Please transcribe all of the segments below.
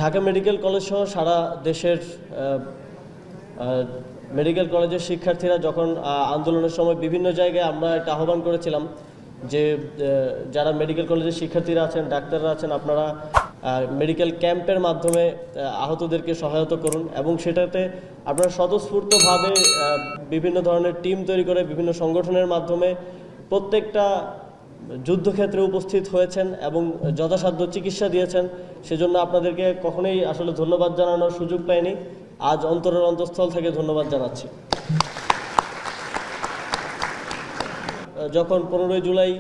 Dhaka medical college সহ সারা দেশের medical কলেজের শিক্ষার্থীরা যখন আন্দোলনের সময় বিভিন্ন জায়গায় আমরা একটা আহ্বান করেছিলাম যে যারা মেডিকেল কলেজের শিক্ষার্থীরা আছেন, ডাক্তাররা আছেন, আপনারা মেডিকেল ক্যাম্পের মাধ্যমে আহতদেরকে সহায়তা করুন এবং সেটাতে আপনারা স্বতঃস্ফূর্তভাবে বিভিন্ন ধরনের টিম তৈরি করে বিভিন্ন সংগঠনের মাধ্যমে প্রত্যেকটা যুদ্ধক্ষেত্রে উপস্থিত হয়েছেন এবং যথাসাধ্য চিকিৎসা দিয়েছেন। সেজন্য আপনাদেরকে কখনোই আসলে ধন্যবাদ জানানোর সুযোগ পাইনি। আজ অন্তরের অন্তঃস্থল থেকে ধন্যবাদ জানাচ্ছি। যখন 15 জুলাই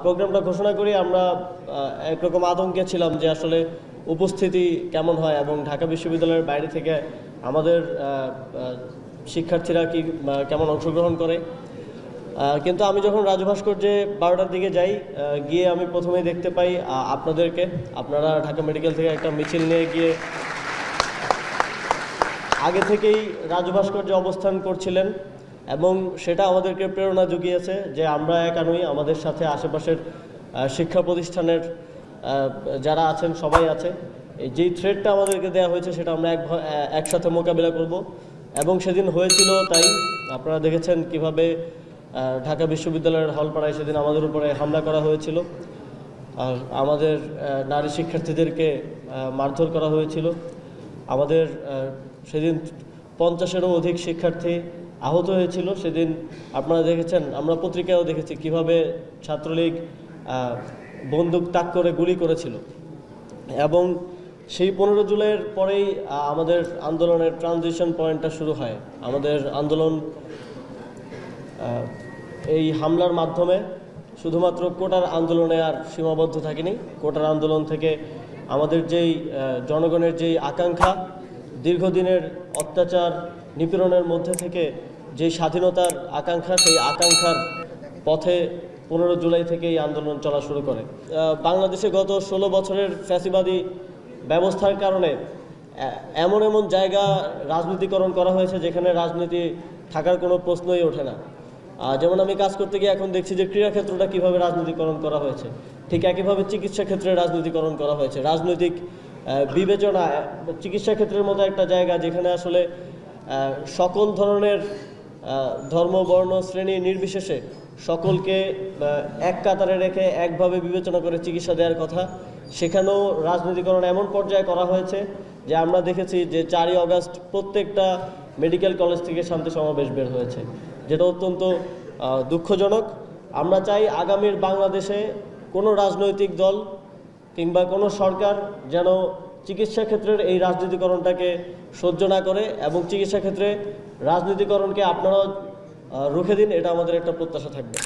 প্রোগ্রামটা ঘোষণা করি আমরা একরকম আতঙ্কে ছিলাম যে আসলে উপস্থিতি কেমন হয় এবং ঢাকা বিশ্ববিদ্যালয়ের বাইরে থেকে আমাদের শিক্ষার্থীরা কি কেমন অংশগ্রহণ করে। কিন্তু আমি যখন রাজু ভাস্কর্যে 12টার দিকে যাই, গিয়ে আমি প্রথমেই দেখতে পাই আপনাদেরকে। আপনারা ঢাকা মেডিকেল থেকে একটা মিছিল নিয়ে গিয়ে আগে থেকেই রাজু ভাস্কর্যে অবস্থান করছিলেন এবং সেটা আমাদেরকে প্রেরণা জুগিয়েছে যে আমরা একা নই, আমাদের সাথে আশেপাশের শিক্ষা প্রতিষ্ঠানের যারা আছেন সবাই আছে। যেই থ্রেডটা আমাদেরকে দেওয়া হয়েছে সেটা আমরা একসাথে মোকাবিলা করব এবং সেদিন হয়েছিল তাই। আপনারা দেখেছেন কিভাবে ঢাকা বিশ্ববিদ্যালয়ের হলপাড়ায় সেদিন আমাদের উপরে হামলা করা হয়েছিল, আর আমাদের নারী শিক্ষার্থীদেরকে মারধর করা হয়েছিল। আমাদের সেদিন 50-এরও অধিক শিক্ষার্থী আহত হয়েছিল। সেদিন আপনারা দেখেছেন, আমরা পত্রিকায়ও দেখেছি কিভাবে ছাত্রলীগ বন্দুক তাক করে গুলি করেছিল। এবং সেই 15 জুলাইয়ের পরেই আমাদের আন্দোলনের ট্রানজিশন পয়েন্টটা শুরু হয়। আমাদের আন্দোলন এই হামলার মাধ্যমে শুধুমাত্র কোটার আন্দোলনে আর সীমাবদ্ধ থাকেনি। কোটার আন্দোলন থেকে আমাদের যেই জনগণের যেই আকাঙ্ক্ষা, দীর্ঘদিনের অত্যাচার নিপীড়নের মধ্যে থেকে যে স্বাধীনতার আকাঙ্ক্ষা, সেই আকাঙ্ক্ষার পথে 15 জুলাই থেকে এই আন্দোলন চলা শুরু করে। বাংলাদেশে গত 16 বছরের ফ্যাসিবাদী ব্যবস্থার কারণে এমন এমন জায়গা রাজনীতিকরণ করা হয়েছে যেখানে রাজনীতি থাকার কোনো প্রশ্নই ওঠে না। যেমন আমি কাজ করতে গিয়ে এখন দেখছি যে ক্রীড়াক্ষেত্রটা কীভাবে রাজনীতিকরণ করা হয়েছে, ঠিক একইভাবে চিকিৎসা ক্ষেত্রে রাজনীতিকরণ করা হয়েছে। রাজনৈতিক বিবেচনা চিকিৎসা ক্ষেত্রের মতো একটা জায়গা যেখানে আসলে সকল ধরনের ধর্ম, বর্ণ, শ্রেণী নির্বিশেষে সকলকে এক কাতারে রেখে একভাবে বিবেচনা করে চিকিৎসা দেওয়ার কথা, সেখানেও রাজনীতিকরণ এমন পর্যায়ে করা হয়েছে যে আমরা দেখেছি যে 4ই আগস্ট প্রত্যেকটা মেডিকেল কলেজ থেকে শান্তি সমাবেশ বের হয়েছে, যেটা অত্যন্ত দুঃখজনক। আমরা চাই আগামীর বাংলাদেশে কোনো রাজনৈতিক দল কিংবা কোনো সরকার যেন চিকিৎসা ক্ষেত্রের এই রাজনীতিকরণটাকে সহ্য না করে এবং চিকিৎসা ক্ষেত্রে রাজনীতিকরণকে আপনারাও রুখে দিন, এটা আমাদের একটা প্রত্যাশা থাকবে।